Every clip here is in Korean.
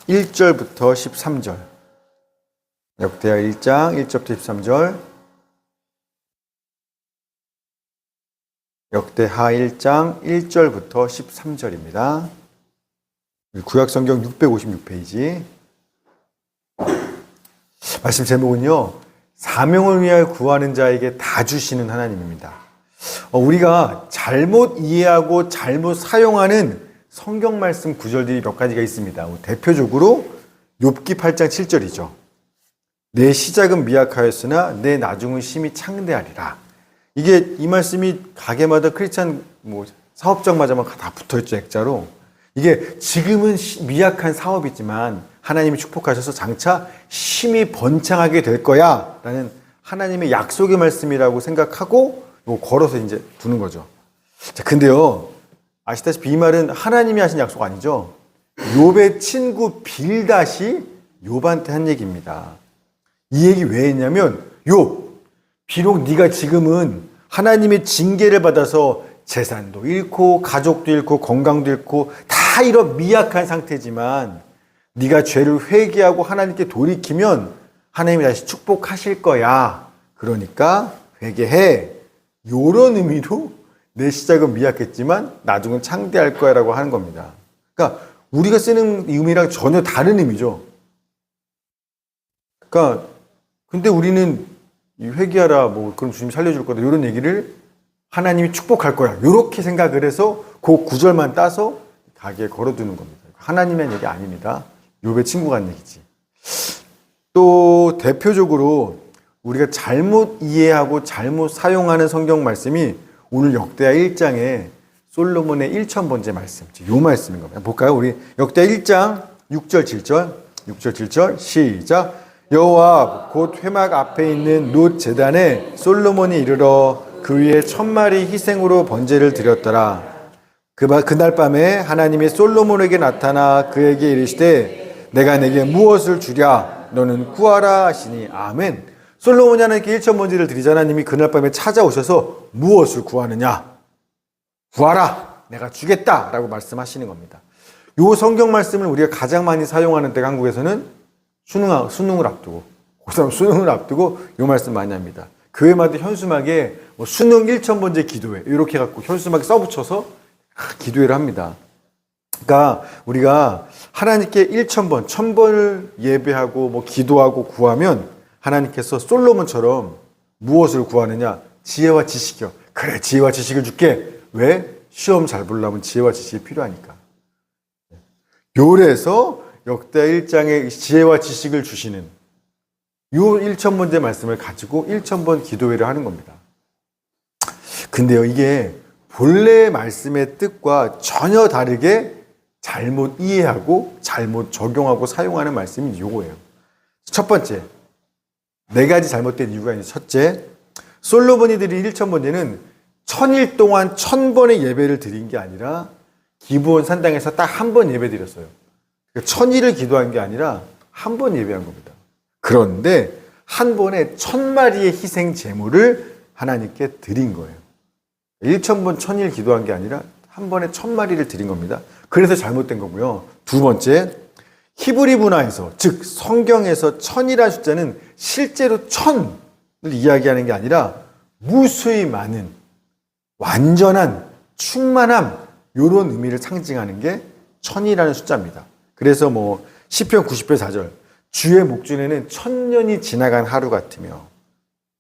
1절부터 13절. 역대하 1장 1절부터 13절. 역대하 1장 1절부터 13절입니다. 구약성경 656페이지. 말씀 제목은요, 사명을 위하여 구하는 자에게 다 주시는 하나님입니다. 우리가 잘못 이해하고 잘못 사용하는 성경 말씀 구절들이 몇 가지가 있습니다. 대표적으로 욥기 8장 7절이죠. 내 시작은 미약하였으나 내 나중은 심히 창대하리라. 이게 이 말씀이 가게마다 크리스찬 사업장마다 다 붙어있죠, 액자로. 이게 지금은 미약한 사업이지만 하나님이 축복하셔서 장차 심히 번창하게 될 거야 라는 하나님의 약속의 말씀이라고 생각하고 걸어서 이제 두는 거죠. 자, 근데요, 아시다시피 이 말은 하나님이 하신 약속 아니죠. 욥의 친구 빌닷이 욥한테 한 얘기입니다. 이 얘기 왜 했냐면, 욥, 비록 네가 지금은 하나님의 징계를 받아서 재산도 잃고 가족도 잃고 건강도 잃고 다 이런 미약한 상태지만 네가 죄를 회개하고 하나님께 돌이키면 하나님이 다시 축복하실 거야. 그러니까 회개해. 이런 의미로 내 시작은 미약했지만 나중은 창대할 거야 라고 하는 겁니다. 그러니까 우리가 쓰는 의미랑 전혀 다른 의미죠. 그러니까 근데 우리는 회개하라, 그럼 주님이 살려줄 거다, 이런 얘기를 하나님이 축복할 거야, 이렇게 생각을 해서 그 구절만 따서 가게에 걸어두는 겁니다. 하나님의 얘기 아닙니다. 욥의 친구가 한 얘기지. 또 대표적으로 우리가 잘못 이해하고 잘못 사용하는 성경 말씀이 오늘 역대하 1장에 솔로몬의 1000번째 말씀, 이 말씀인 겁니다. 볼까요? 우리 역대하 1장 6절 7절, 6절 7절 시작. 여호와 곧 회막 앞에 있는 롯 제단에 솔로몬이 이르러 그 위에 1000마리 희생으로 번제를 드렸더라. 그날 밤에 하나님이 솔로몬에게 나타나 그에게 이르시되 내가 내게 무엇을 주랴 너는 구하라 하시니 아멘. 솔로몬이 하나님께 1000번제를 드리자 하나님이 그날 밤에 찾아오셔서 무엇을 구하느냐? 구하라, 내가 주겠다 라고 말씀하시는 겁니다. 이 성경 말씀을 우리가 가장 많이 사용하는 때가 한국에서는 수능을 앞두고, 고3 수능을 앞두고 이 말씀 많이 합니다. 교회마다 현수막에 수능 1000번째 기도회 이렇게 해갖고 현수막에 써붙여서 기도회를 합니다. 그러니까 우리가 하나님께 1000번, 1000번을 예배하고 기도하고 구하면 하나님께서 솔로몬처럼 무엇을 구하느냐? 지혜와 지식이요. 그래, 지혜와 지식을 줄게. 왜? 시험 잘 보려면 지혜와 지식이 필요하니까. 요래서 역대하 1장에 지혜와 지식을 주시는 요 1000번째 말씀을 가지고 1000번 기도회를 하는 겁니다. 근데요, 이게 본래 말씀의 뜻과 전혀 다르게 잘못 이해하고 잘못 적용하고 사용하는 말씀이 요거예요. 첫 번째, 4가지 잘못된 이유가 있는 첫째, 솔로몬이 드린 1000번제는 1000일 동안 1000번의 예배를 드린 게 아니라 기브온 산당에서 딱 한 번 예배 드렸어요. 1000일을 기도한 게 아니라 한 번 예배한 겁니다. 그런데 한 번에 1000마리의 희생 제물을 하나님께 드린 거예요. 1000번 1000일 기도한 게 아니라 한 번에 1000마리를 드린 겁니다. 그래서 잘못된 거고요. 두 번째, 히브리 문화에서, 즉 성경에서 1000이라는 숫자는 실제로 1000을 이야기하는 게 아니라 무수히 많은, 완전한, 충만함, 이런 의미를 상징하는 게 1000이라는 숫자입니다. 그래서 시편 90편 4절, 주의 목전에는 1000년이 지나간 하루 같으며,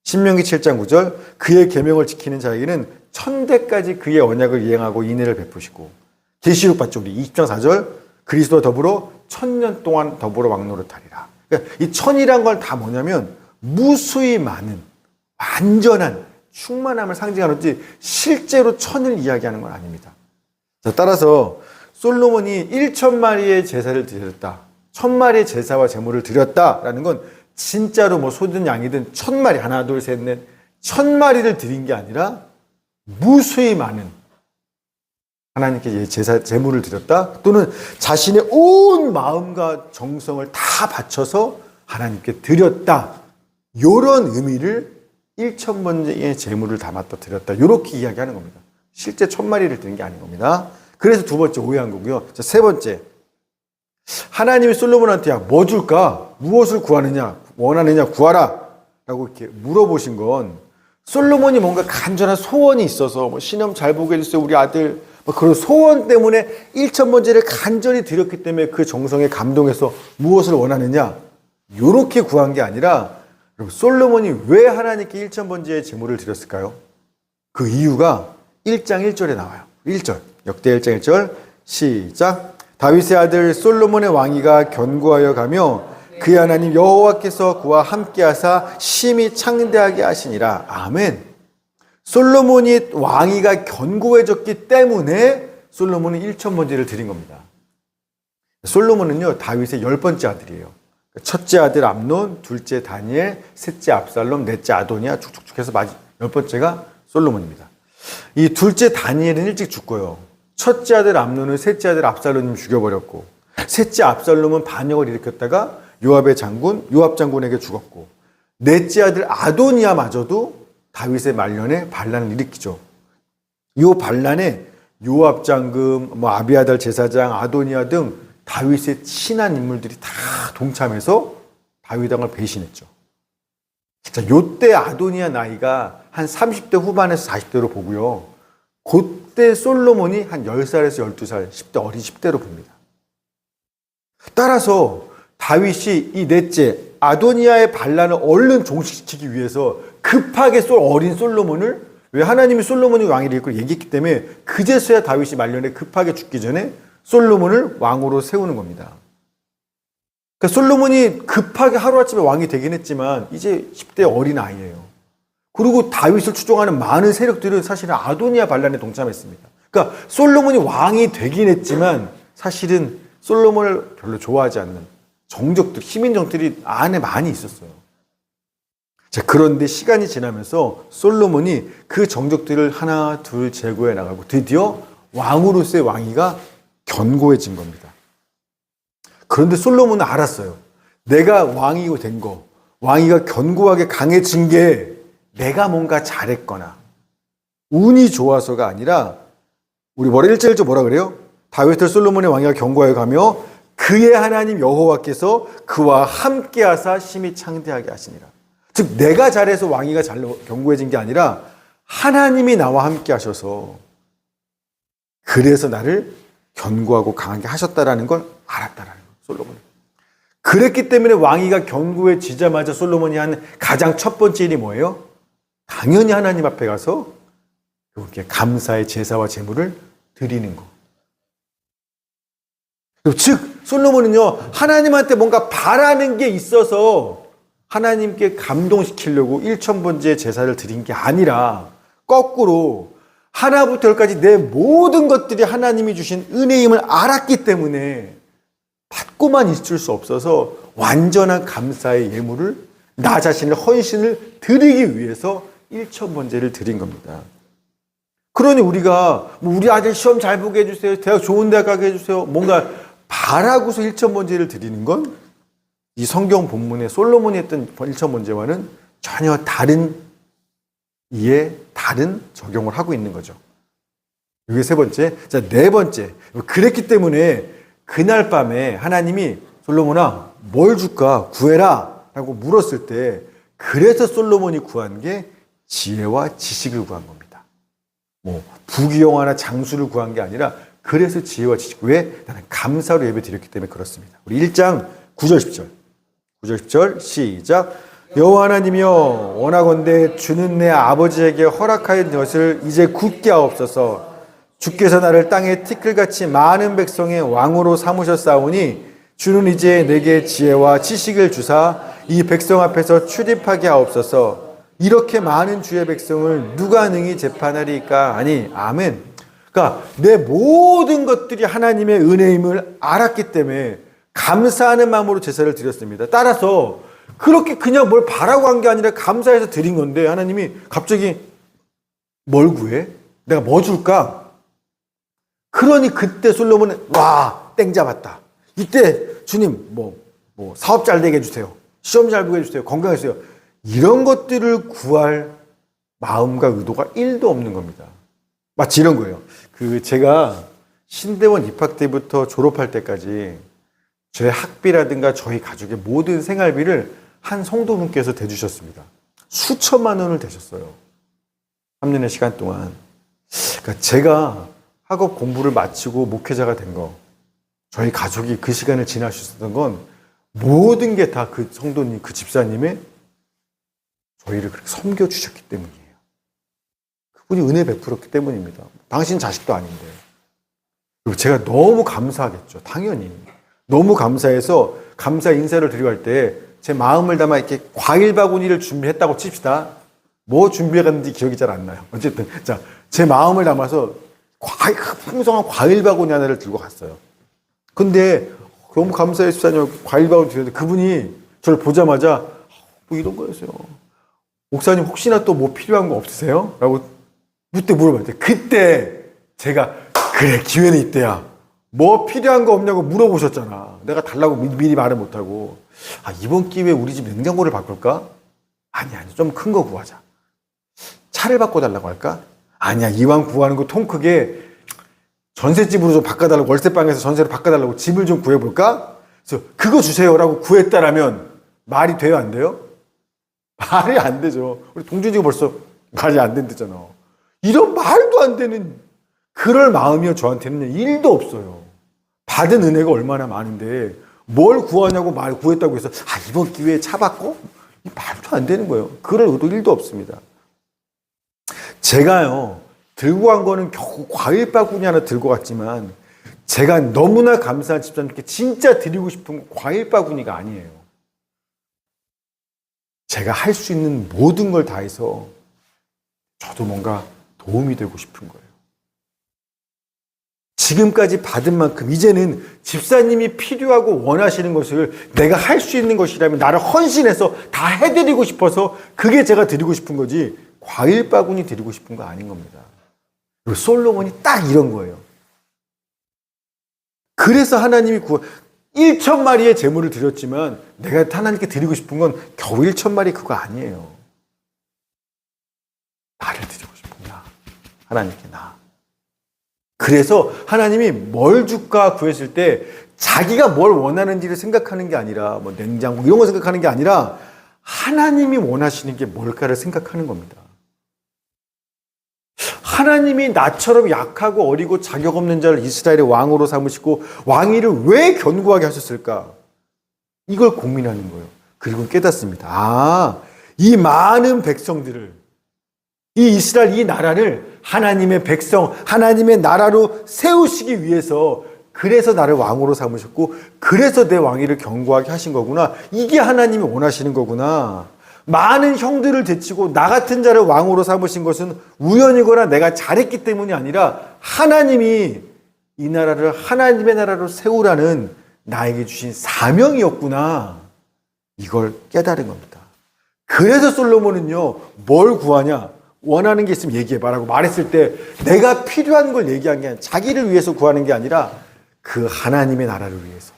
신명기 7장 9절, 그의 계명을 지키는 자에게는 1000대까지 그의 언약을 이행하고 인애를 베푸시고, 계시록 봤죠, 우리 20장 4절, 그리스도와 더불어 1000년 동안 더불어 왕노릇하리라. 그러니까 이 1000이란 걸 다 뭐냐면 무수히 많은, 완전한 충만함을 상징하는지 실제로 1000을 이야기하는 건 아닙니다. 자, 따라서 솔로몬이 1000마리의 제사를 드렸다, 1000마리의 제사와 제물을 드렸다라는 건 진짜로 소든 양이든 1000마리, 하나 둘 셋 넷 1000마리를 드린 게 아니라 무수히 많은 하나님께 제사 제물을 드렸다, 또는 자신의 온 마음과 정성을 다 바쳐서 하나님께 드렸다, 이런 의미를 1000번째의 제물을 담았다 드렸다, 이렇게 이야기하는 겁니다. 실제 1000마리를 드린 게 아닌 겁니다. 그래서 두 번째 오해한 거고요. 자, 세 번째, 하나님이 솔로몬한테 야, 뭐 줄까? 무엇을 구하느냐? 원하느냐? 구하라. 라고 이렇게 물어보신 건 솔로몬이 뭔가 간절한 소원이 있어서 뭐 시험 잘 보게 해주세요. 우리 아들. 뭐 그런 소원 때문에 1,000번제를 간절히 드렸기 때문에 그 정성에 감동해서 무엇을 원하느냐? 요렇게 구한 게 아니라 솔로몬이 왜 하나님께 1,000번제의 제물을 드렸을까요? 그 이유가 1장 1절에 나와요. 1절. 역대 1장 1절. 시작. 다윗의 아들 솔로몬의 왕위가 견고하여 가며 그의 하나님 여호와께서 그와 함께하사 심히 창대하게 하시니라. 아멘. 솔로몬이 왕위가 견고해졌기 때문에 솔로몬은 1,000번제를 드린 겁니다. 솔로몬은요, 다윗의 10번째 아들이에요. 첫째 아들 암논, 둘째 다니엘, 셋째 압살롬, 넷째 아도니아 쭉쭉쭉 해서 10번째가 솔로몬입니다. 이 둘째 다니엘은 일찍 죽고요. 첫째 아들 암논은 셋째 아들 압살롬을 죽여버렸고, 셋째 압살롬은 반역을 일으켰다가 요압의 장군, 요압 장군에게 죽었고, 넷째 아들 아도니아마저도 다윗의 말년에 반란을 일으키죠. 이 반란에 요압 장군, 아비아달 제사장, 아도니아 등 다윗의 친한 인물들이 다 동참해서 다윗 왕을 배신했죠. 자, 요때 아도니아 나이가 한 30대 후반에서 40대로 보고요. 그때 솔로몬이 한 10살에서 12살, 10대 어린 10대로 봅니다. 따라서 다윗이 이 넷째 아도니아의 반란을 얼른 종식시키기 위해서 급하게 어린 솔로몬을, 왜 하나님이 솔로몬이 왕위를 이끌고 얘기했기 때문에 그제서야 다윗이 말년에 급하게 죽기 전에 솔로몬을 왕으로 세우는 겁니다. 그러니까 솔로몬이 급하게 하루아침에 왕이 되긴 했지만 이제 10대 어린 아이예요. 그리고 다윗을 추종하는 많은 세력들은 사실은 아도니아 반란에 동참했습니다. 그러니까 솔로몬이 왕이 되긴 했지만 사실은 솔로몬을 별로 좋아하지 않는 정적들, 희민정들이 안에 많이 있었어요. 자, 그런데 시간이 지나면서 솔로몬이 그 정적들을 하나 둘 제거해 나가고 드디어 왕으로서의 왕위가 견고해진 겁니다. 그런데 솔로몬은 알았어요. 내가 왕이 된 거, 왕위가 견고하게 강해진 게 내가 뭔가 잘했거나 운이 좋아서가 아니라, 우리 1절 뭐라 그래요? 다윗을 솔로몬의 왕위가 견고하여 가며 그의 하나님 여호와께서 그와 함께하사 심히 창대하게 하시니라. 즉 내가 잘해서 왕위가 견고해진 게 아니라 하나님이 나와 함께 하셔서 그래서 나를 견고하고 강하게 하셨다라는 걸 알았다라는 거예요. 솔로몬이. 그랬기 때문에 왕위가 견고해지자마자 솔로몬이 한 가장 첫 번째 일이 뭐예요? 당연히 하나님 앞에 가서 이렇게 감사의 제사와 제물을 드리는 거. 즉 솔로몬은요, 하나님한테 뭔가 바라는 게 있어서 하나님께 감동시키려고 1,000번째 제사를 드린 게 아니라 거꾸로 하나부터 열까지 내 모든 것들이 하나님이 주신 은혜임을 알았기 때문에 받고만 있을 수 없어서 완전한 감사의 예물을, 나 자신의 헌신을 드리기 위해서 1,000번째를 드린 겁니다. 그러니 우리가 우리 아들 시험 잘 보게 해주세요, 대학 좋은 대학 가게 해주세요, 뭔가 바라고서 1,000번째를 드리는 건 이 성경 본문에 솔로몬이 했던 1,000번째와는 전혀 다른 다른 적용을 하고 있는 거죠. 이게 세 번째. 자, 네 번째. 그랬기 때문에 그날 밤에 하나님이 솔로몬아, 뭘 줄까? 구해라. 라고 물었을 때, 그래서 솔로몬이 구한 게 지혜와 지식을 구한 겁니다. 부귀영화나 장수를 구한 게 아니라, 그래서 지혜와 지식. 왜? 나는 감사로 예배 드렸기 때문에 그렇습니다. 우리 1장 9절 10절. 9절 10절 시작. 여호와 하나님이여, 원하건대 주는 내 아버지에게 허락하신 것을 이제 굳게 하옵소서. 주께서 나를 땅에 티끌같이 많은 백성의 왕으로 삼으셨사오니 주는 이제 내게 지혜와 지식을 주사 이 백성 앞에서 출입하게 하옵소서. 이렇게 많은 주의 백성을 누가 능히 재판하리까 하니. 아멘. 그러니까 내 모든 것들이 하나님의 은혜임을 알았기 때문에 감사하는 마음으로 제사를 드렸습니다. 따라서 그렇게 그냥 뭘 바라고 한 게 아니라 감사해서 드린 건데, 하나님이 갑자기 뭘 구해? 내가 뭐 줄까? 그러니 그때 솔로몬은 와, 땡 잡았다. 이때 주님 사업 잘 되게 해주세요, 시험 잘 보게 해주세요, 건강해주세요, 이런 것들을 구할 마음과 의도가 1도 없는 겁니다. 마치 이런 거예요. 제가 신대원 입학 때부터 졸업할 때까지 제 학비라든가 저희 가족의 모든 생활비를 한 성도분께서 대주셨습니다. 수천만 원을 대셨어요. 3년의 시간 동안. 그러니까 제가 학업 공부를 마치고 목회자가 된 거, 저희 가족이 그 시간을 지날 수 있었던 건 모든 게 다 그 성도님, 그 집사님의 저희를 그렇게 섬겨주셨기 때문이에요. 그분이 은혜 베풀었기 때문입니다. 당신 자식도 아닌데. 그리고 제가 너무 감사하겠죠. 당연히. 너무 감사해서 감사 인사를 드리고 할 때 제 마음을 담아 이렇게 과일 바구니를 준비했다고 칩시다. 뭐 준비해갔는지 기억이 잘 안 나요. 어쨌든 자, 제 마음을 담아서 풍성한 과일 바구니 하나를 들고 갔어요. 근데 너무 감사해요, 집사님. 과일 바구니 드렸는데 그분이 저를 보자마자 뭐 이런 거였어요. 목사님 혹시나 또 뭐 필요한 거 없으세요? 라고 그때 물어봤어요. 그때 제가 그래 기회는 이때야. 뭐 필요한 거 없냐고 물어보셨잖아. 내가 달라고 미리 말을 못하고. 아, 이번 기회에 우리 집 냉장고를 바꿀까? 아니, 좀 큰 거 구하자. 차를 바꿔달라고 할까? 아니야, 이왕 구하는 거 통 크게 전셋집으로 좀 바꿔달라고, 월세방에서 전세로 바꿔달라고 집을 좀 구해볼까? 그래서 그거 주세요라고 구했다라면 말이 돼요, 안 돼요? 말이 안 되죠. 우리 동준이가 벌써 말이 안 된다잖아. 이런 말도 안 되는 그럴 마음이요, 저한테는 1도 없어요. 받은 은혜가 얼마나 많은데 뭘 구하냐고 말 구했다고 해서 이번 기회에 차 바꿔? 말도 안 되는 거예요. 그럴 의도 1도 없습니다. 제가요, 들고 간 거는 겨우 과일 바구니 하나 들고 갔지만 제가 너무나 감사한 집사님께 진짜 드리고 싶은 건 과일 바구니가 아니에요. 제가 할 수 있는 모든 걸 다해서 저도 뭔가 도움이 되고 싶은 거예요. 지금까지 받은 만큼 이제는 집사님이 필요하고 원하시는 것을 내가 할 수 있는 것이라면 나를 헌신해서 다 해드리고 싶어서 그게 제가 드리고 싶은 거지 과일 바구니 드리고 싶은 거 아닌 겁니다. 그리고 솔로몬이 딱 이런 거예요. 그래서 하나님이 1,000마리의 제물을 드렸지만 내가 하나님께 드리고 싶은 건 겨우 1,000마리 그거 아니에요. 나를 드리고 싶은 나. 하나님께 나. 그래서 하나님이 뭘 줄까 구했을 때 자기가 뭘 원하는지를 생각하는 게 아니라 뭐 냉장고 이런 거 생각하는 게 아니라 하나님이 원하시는 게 뭘까를 생각하는 겁니다. 하나님이 나처럼 약하고 어리고 자격 없는 자를 이스라엘의 왕으로 삼으시고 왕위를 왜 견고하게 하셨을까? 이걸 고민하는 거예요. 그리고 깨닫습니다. 이 많은 백성들을 이 이스라엘 이 나라를 하나님의 백성, 하나님의 나라로 세우시기 위해서 그래서 나를 왕으로 삼으셨고 그래서 내 왕위를 견고하게 하신 거구나. 이게 하나님이 원하시는 거구나. 많은 형들을 제치고 나 같은 자를 왕으로 삼으신 것은 우연이거나 내가 잘했기 때문이 아니라 하나님이 이 나라를 하나님의 나라로 세우라는 나에게 주신 사명이었구나. 이걸 깨달은 겁니다. 그래서 솔로몬은요, 뭘 구하냐? 원하는 게 있으면 얘기해봐라고 말했을 때 내가 필요한 걸 얘기한 게 아니라 자기를 위해서 구하는 게 아니라 그 하나님의 나라를 위해서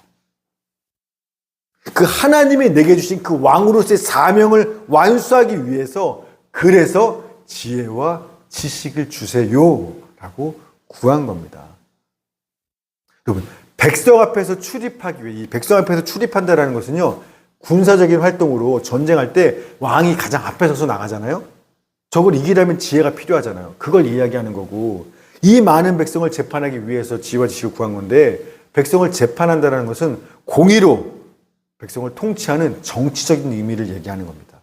그 하나님이 내게 주신 그 왕으로서의 사명을 완수하기 위해서 그래서 지혜와 지식을 주세요 라고 구한 겁니다. 여러분, 백성 앞에서 출입하기 위해 이 백성 앞에서 출입한다는 것은요, 군사적인 활동으로 전쟁할 때 왕이 가장 앞에 서서 나가잖아요. 저걸 이기려면 지혜가 필요하잖아요. 그걸 이야기하는 거고 이 많은 백성을 재판하기 위해서 지혜와 지식을 구한 건데 백성을 재판한다는 것은 공의로 백성을 통치하는 정치적인 의미를 얘기하는 겁니다.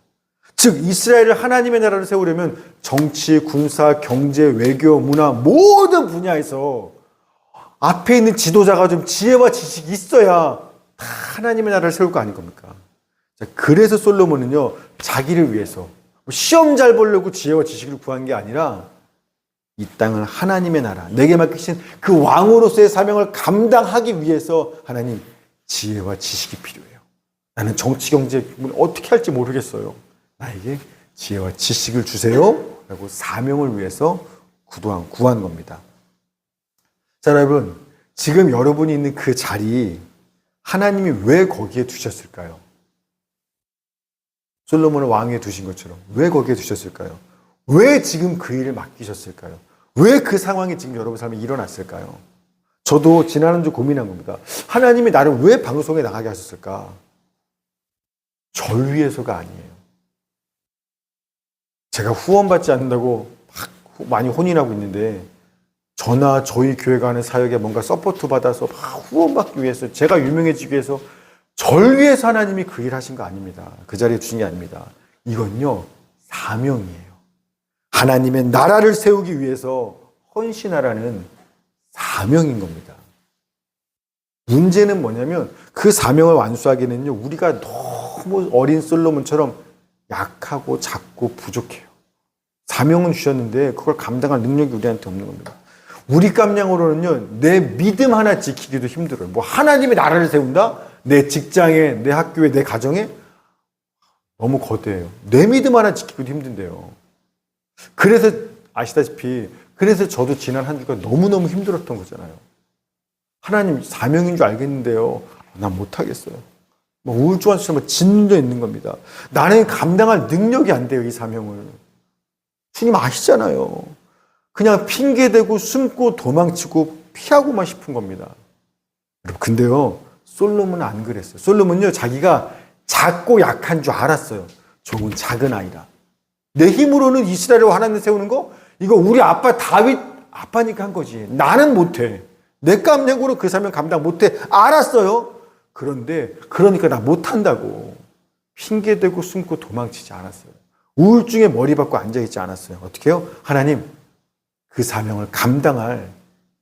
즉 이스라엘을 하나님의 나라를 세우려면 정치, 군사, 경제, 외교, 문화 모든 분야에서 앞에 있는 지도자가 좀 지혜와 지식이 있어야 다 하나님의 나라를 세울 거 아닌 겁니까? 자, 그래서 솔로몬은요 자기를 위해서 시험 잘 보려고 지혜와 지식을 구한 게 아니라 이 땅은 하나님의 나라, 내게 맡기신 그 왕으로서의 사명을 감당하기 위해서 하나님 지혜와 지식이 필요해요. 나는 정치, 경제 어떻게 할지 모르겠어요. 나에게 지혜와 지식을 주세요 라고 사명을 위해서 구한 겁니다. 자, 여러분, 지금 여러분이 있는 그 자리 하나님이 왜 거기에 두셨을까요? 솔로몬을 왕위에 두신 것처럼 왜 거기에 두셨을까요? 왜 지금 그 일을 맡기셨을까요? 왜 그 상황이 지금 여러분 삶에 일어났을까요? 저도 지난 한 주 고민한 겁니다. 하나님이 나를 왜 방송에 나가게 하셨을까? 절 위해서가 아니에요. 제가 후원받지 않는다고 막 많이 혼인하고 있는데 저나 저희 교회가 하는 사역에 뭔가 서포트 받아서 막 후원받기 위해서 제가 유명해지기 위해서 절 위해서 하나님이 그 일 하신 거 아닙니다. 그 자리에 주신 게 아닙니다. 이건요 사명이에요. 하나님의 나라를 세우기 위해서 헌신하라는 사명인 겁니다. 문제는 뭐냐면 그 사명을 완수하기는요 우리가 너무 어린 솔로몬처럼 약하고 작고 부족해요. 사명은 주셨는데 그걸 감당할 능력이 우리한테 없는 겁니다. 우리 깜냥으로는요 내 믿음 하나 지키기도 힘들어요. 뭐 하나님이 나라를 세운다? 내 직장에, 내 학교에, 내 가정에? 너무 거대해요. 내 믿음 하나 지키기도 힘든데요. 그래서 아시다시피 그래서 저도 지난 한 주가 너무너무 힘들었던 거잖아요. 하나님 사명인 줄 알겠는데요. 난 못하겠어요. 뭐 우울증 환자처럼 진도 있는 겁니다. 나는 감당할 능력이 안 돼요, 이 사명을. 주님 아시잖아요. 그냥 핑계대고 숨고 도망치고 피하고만 싶은 겁니다. 근데요, 솔로몬은 안 그랬어요. 솔로몬은요, 자기가 작고 약한 줄 알았어요. 저건 작은 아이라. 내 힘으로는 이스라엘을 하나님 세우는 거? 이거 우리 아빠 다윗 아빠니까 한 거지. 나는 못해. 내 깜냥으로 그 사명 감당 못해. 알았어요. 그런데 그러니까 나 못한다고. 핑계대고 숨고 도망치지 않았어요. 우울증에 머리 박고 앉아있지 않았어요. 어떻게 해요? 하나님 그 사명을 감당할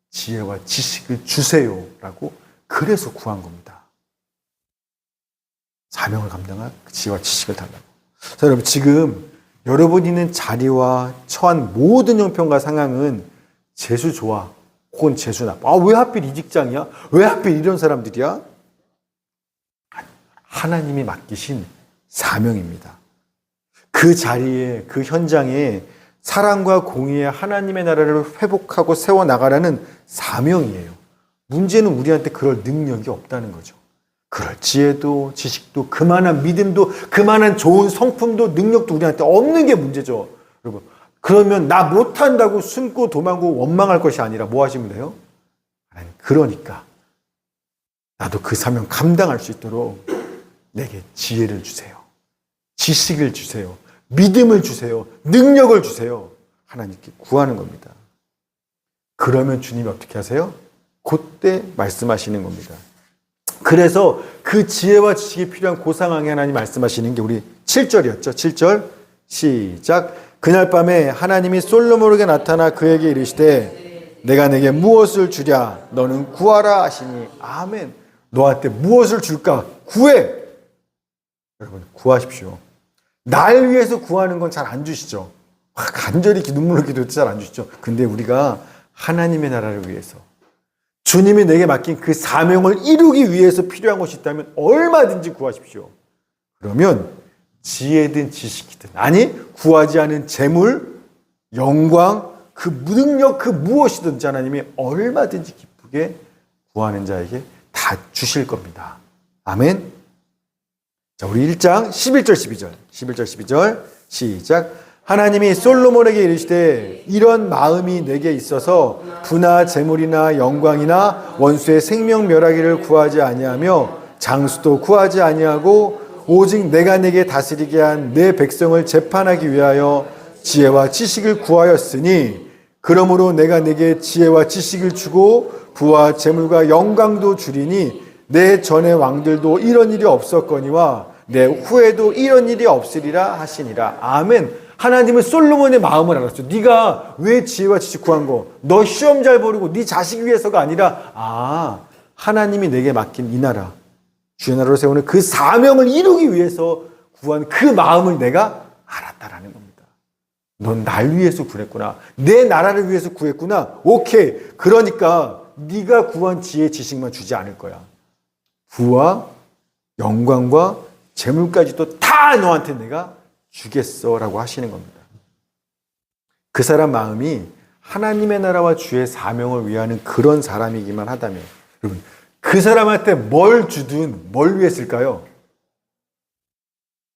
지혜와 지식을 주세요 라고 그래서 구한 겁니다. 사명을 감당할 지혜와 지식을 달라고. 자, 여러분 지금 여러분이 있는 자리와 처한 모든 형편과 상황은 재수 좋아 혹은 재수 나빠. 왜 하필 이 직장이야? 왜 하필 이런 사람들이야? 하나님이 맡기신 사명입니다. 그 자리에 그 현장에 사랑과 공의의 하나님의 나라를 회복하고 세워나가라는 사명이에요. 문제는 우리한테 그럴 능력이 없다는 거죠. 그럴 지혜도 지식도 그만한 믿음도 그만한 좋은 성품도 능력도 우리한테 없는 게 문제죠. 여러분, 그러면 나 못한다고 숨고 도망고 원망할 것이 아니라 뭐 하시면 돼요? 그러니까 나도 그 사명 감당할 수 있도록 내게 지혜를 주세요. 지식을 주세요. 믿음을 주세요. 능력을 주세요. 하나님께 구하는 겁니다. 그러면 주님이 어떻게 하세요? 그때 말씀하시는 겁니다. 그래서 그 지혜와 지식이 필요한 그 상황에 하나님 말씀하시는 게 우리 7절이었죠. 7절 시작. 그날 밤에 하나님이 솔로몬에게 나타나 그에게 이르시되 내가 내게 무엇을 주랴 너는 구하라 하시니 아멘. 너한테 무엇을 줄까? 구해. 여러분 구하십시오. 날 위해서 구하는 건 잘 안 주시죠. 간절히 눈물로 기도해도 잘 안 주시죠. 근데 우리가 하나님의 나라를 위해서 주님이 내게 맡긴 그 사명을 이루기 위해서 필요한 것이 있다면 얼마든지 구하십시오. 그러면 지혜든 지식이든 아니 구하지 않은 재물, 영광, 그 능력 그 무엇이든지 하나님이 얼마든지 기쁘게 구하는 자에게 다 주실 겁니다. 아멘. 자, 우리 1장 11절 12절 11절 12절 시작. 하나님이 솔로몬에게 이르시되 이런 마음이 내게 있어서 부나 재물이나 영광이나 원수의 생명 멸하기를 구하지 아니하며 장수도 구하지 아니하고 오직 내가 내게 다스리게 한 내 백성을 재판하기 위하여 지혜와 지식을 구하였으니 그러므로 내가 내게 지혜와 지식을 주고 부와 재물과 영광도 주리니 내 전의 왕들도 이런 일이 없었거니와 내 후에도 이런 일이 없으리라 하시니라. 아멘. 하나님은 솔로몬의 마음을 알았어요. 네가 왜 지혜와 지식 구한 거? 너 시험 잘 보려고 네 자식 위해서가 아니라 하나님이 내게 맡긴 이 나라 주의 나라로 세우는 그 사명을 이루기 위해서 구한 그 마음을 내가 알았다라는 겁니다. 넌 날 위해서 구했구나. 내 나라를 위해서 구했구나. 오케이. 그러니까 네가 구한 지혜 지식만 주지 않을 거야. 부와 영광과 재물까지도 다 너한테 내가 주겠어라고 하시는 겁니다. 그 사람 마음이 하나님의 나라와 주의 사명을 위하는 그런 사람이기만 하다면 여러분 그 사람한테 뭘 주든 뭘 위해 쓸까요?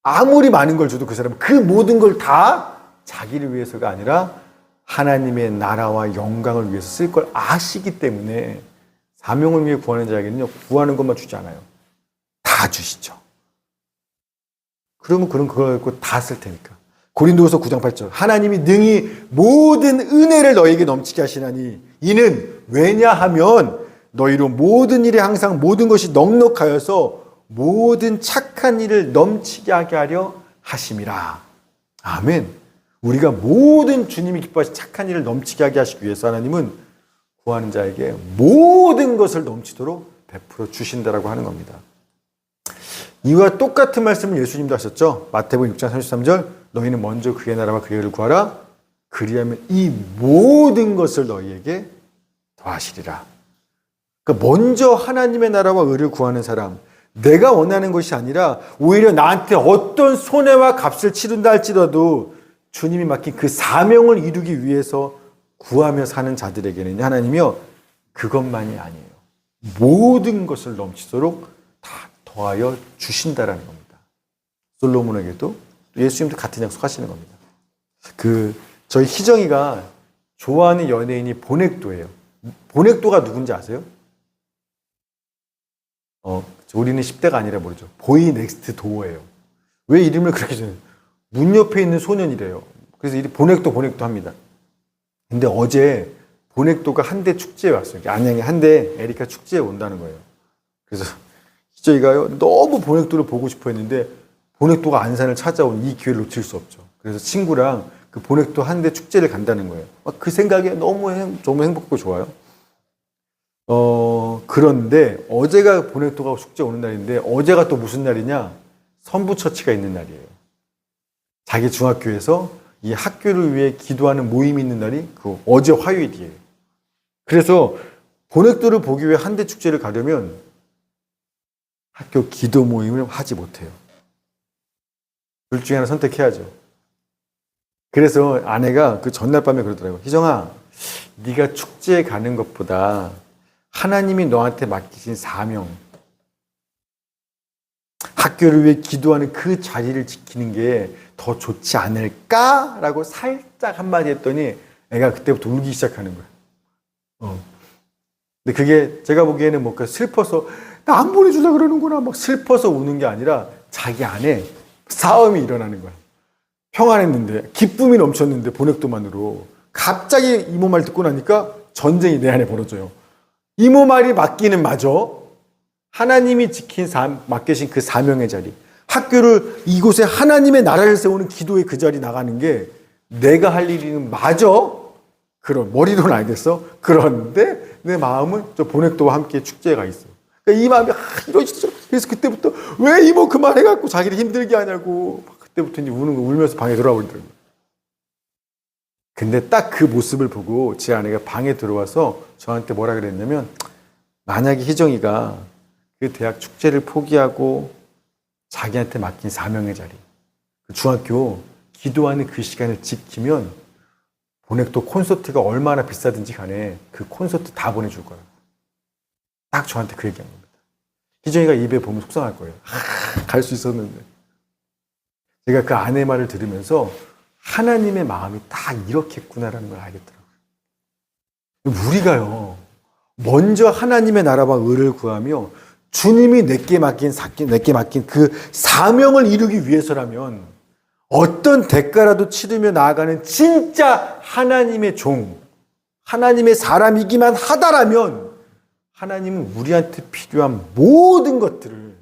아무리 많은 걸 줘도 그 사람은 그 모든 걸 다 자기를 위해서가 아니라 하나님의 나라와 영광을 위해서 쓸 걸 아시기 때문에 사명을 위해 구하는 자에게는요, 구하는 것만 주지 않아요. 다 주시죠. 그러면 그걸 갖고 다 쓸 테니까. 고린도후서 9장 8절. 하나님이 능히 모든 은혜를 너희에게 넘치게 하시나니 이는 왜냐하면 너희로 모든 일에 항상 모든 것이 넉넉하여서 모든 착한 일을 넘치게 하게 하려 하심이라. 아멘. 우리가 모든 주님이 기뻐하신 착한 일을 넘치게 하게 하시기 위해서 하나님은 구하는 자에게 모든 것을 넘치도록 베풀어 주신다라고 하는 겁니다. 이와 똑같은 말씀을 예수님도 하셨죠. 마태복음 6장 33절 너희는 먼저 그의 나라와 그의 의를 구하라. 그리하면 이 모든 것을 너희에게 더하시리라. 그러니까 먼저 하나님의 나라와 의를 구하는 사람, 내가 원하는 것이 아니라 오히려 나한테 어떤 손해와 값을 치른다 할지라도 주님이 맡긴 그 사명을 이루기 위해서 구하며 사는 자들에게는 하나님이요, 그것만이 아니에요. 모든 것을 넘치도록 다 더하여 주신다라는 겁니다. 솔로몬에게도 예수님도 같은 약속하시는 겁니다. 저희 희정이가 좋아하는 연예인이 보넥도예요. 보넥도가 누군지 아세요? 우리는 10대가 아니라 모르죠. 보이 넥스트 도어예요. 왜 이름을 그렇게 지어요? 문 옆에 있는 소년이래요. 그래서 이 보넥도 합니다. 근데 어제 보넥도가 한대 축제에 왔어요. 안양에 한대 에리카 축제에 온다는 거예요. 그래서 희정이가요, 너무 보넥도를 보고 싶어 했는데 보넥도가 안산을 찾아온 이 기회를 놓칠 수 없죠. 그래서 친구랑 그 보넥도 한대 축제를 간다는 거예요. 그 생각에 너무 행복하고 좋아요. 그런데 어제가 보넥도가 축제 오는 날인데 어제가 또 무슨 날이냐? 선부처치가 있는 날이에요. 자기 중학교에서 이 학교를 위해 기도하는 모임이 있는 날이 어제 화요일이에요. 그래서 보넥도를 보기 위해 한대 축제를 가려면 학교 기도 모임을 하지 못해요. 둘 중에 하나 선택해야죠. 그래서 아내가 그 전날 밤에 그러더라고요. 희정아, 네가 축제에 가는 것보다 하나님이 너한테 맡기신 사명, 학교를 위해 기도하는 그 자리를 지키는 게 더 좋지 않을까라고 살짝 한마디 했더니 애가 그때부터 울기 시작하는 거야. 근데 그게 제가 보기에는 뭔가 슬퍼서 나 안 보내주려고 그러는구나 막 슬퍼서 우는 게 아니라 자기 안에 싸움이 일어나는 거야. 평안했는데 기쁨이 넘쳤는데 보넥도만으로 갑자기 이모 말 듣고 나니까 전쟁이 내 안에 벌어져요. 이모 말이 맞기는 맞아. 하나님이 맡기신 그 사명의 자리, 학교를 이곳에 하나님의 나라를 세우는 기도의 그 자리 나가는 게 내가 할 일이는 맞아. 그런 머리로는 알겠어. 그런데 내 마음은 저 보넥도와 함께 축제에 가 있어. 그러니까 이 마음이 이러지도 저러지. 그래서 그때부터 왜 이모 그 말 해갖고 자기를 힘들게 하냐고 그때부터 이제 울면서 방에 돌아오더라고요. 근데 딱 그 모습을 보고 제 아내가 방에 들어와서 저한테 뭐라 그랬냐면, 만약에 희정이가 그 대학 축제를 포기하고 자기한테 맡긴 사명의 자리, 그 중학교 기도하는 그 시간을 지키면 보넥도 콘서트가 얼마나 비싸든지 간에 그 콘서트 다 보내줄 거야. 딱 저한테 그 얘기한 겁니다. 희정이가 입에 보면 속상할 거예요. 갈 수 있었는데. 제가 그 아내 말을 들으면서 하나님의 마음이 다 이렇겠구나라는 걸 알겠더라고요. 우리가요, 먼저 하나님의 나라와 의를 구하며 주님이 내게 맡긴 그 사명을 이루기 위해서라면 어떤 대가라도 치르며 나아가는 진짜 하나님의 종, 하나님의 사람이기만 하다라면 하나님은 우리한테 필요한 모든 것들을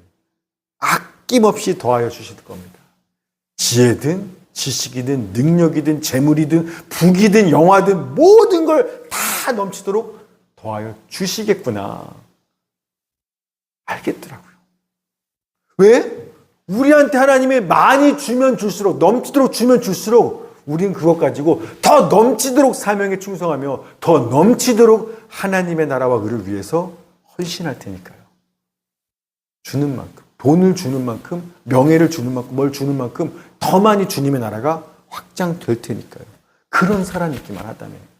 아낌없이 더하여 주실 겁니다. 지혜든 지식이든 능력이든 재물이든 부귀든 영화든 모든 걸 다 넘치도록 더하여 주시겠구나 알겠더라고요. 왜? 우리한테 하나님이 많이 주면 줄수록, 넘치도록 주면 줄수록 우린 그것 가지고 더 넘치도록 사명에 충성하며 더 넘치도록 하나님의 나라와 의를 위해서 헌신할 테니까요. 주는 만큼, 돈을 주는 만큼, 명예를 주는 만큼, 뭘 주는 만큼 더 많이 주님의 나라가 확장될 테니까요. 그런 사람이 있기만 하다면.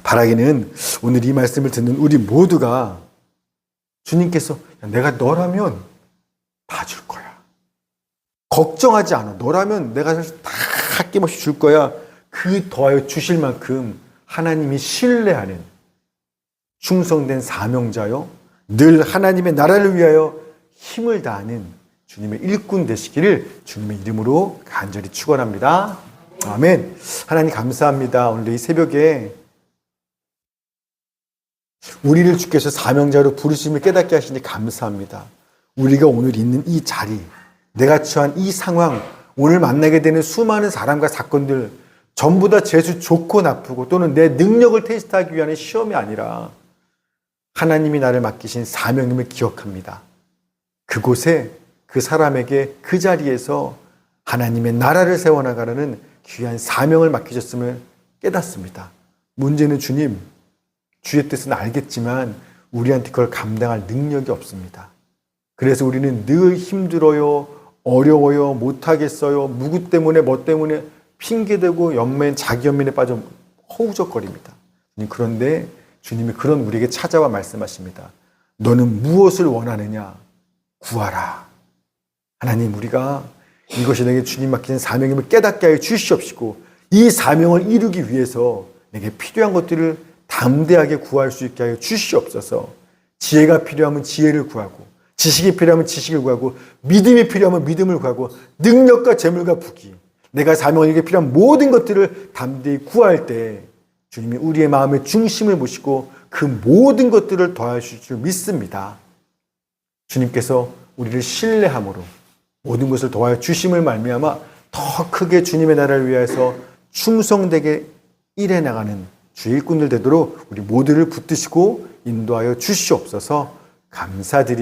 바라기는 오늘 이 말씀을 듣는 우리 모두가 주님께서 내가 너라면 다 줄 거야. 걱정하지 않아. 너라면 내가 다 아낌없이 줄 거야. 그 더하여 주실 만큼 하나님이 신뢰하는, 충성된 사명자요, 늘 하나님의 나라를 위하여 힘을 다하는 주님의 일꾼 되시기를 주님의 이름으로 간절히 축원합니다. 아멘. 하나님 감사합니다. 오늘 이 새벽에 우리를 주께서 사명자로 부르심을 깨닫게 하시니 감사합니다. 우리가 오늘 있는 이 자리, 내가 처한 이 상황, 오늘 만나게 되는 수많은 사람과 사건들 전부 다 재수 좋고 나쁘고 또는 내 능력을 테스트하기 위한 시험이 아니라 하나님이 나를 맡기신 사명임을 기억합니다. 그곳에 그 사람에게 그 자리에서 하나님의 나라를 세워나가려는 귀한 사명을 맡기셨음을 깨닫습니다. 문제는 주님, 주의 뜻은 알겠지만 우리한테 그걸 감당할 능력이 없습니다. 그래서 우리는 늘 힘들어요, 어려워요, 못하겠어요, 누구 때문에 뭐 때문에 핑계대고 자기 연민에 빠져 허우적거립니다. 그런데 주님이 그런 우리에게 찾아와 말씀하십니다. 너는 무엇을 원하느냐? 구하라. 하나님, 우리가 이것이 내게 주님 맡기는 사명임을 깨닫게 하여 주시옵시고 이 사명을 이루기 위해서 내게 필요한 것들을 담대하게 구할 수 있게 하여 주시옵소서. 지혜가 필요하면 지혜를 구하고 지식이 필요하면 지식을 구하고 믿음이 필요하면 믿음을 구하고 능력과 재물과 부귀, 내가 사명을 이루기 필요한 모든 것들을 담대히 구할 때 주님이 우리의 마음의 중심을 보시고 그 모든 것들을 더하실 줄 믿습니다. 주님께서 우리를 신뢰함으로 모든 것을 더하여 주심을 말미암아 더 크게 주님의 나라를 위해서 충성되게 일해 나가는 주의 일꾼들 되도록 우리 모두를 붙드시고 인도하여 주시옵소서. 감사드립니다.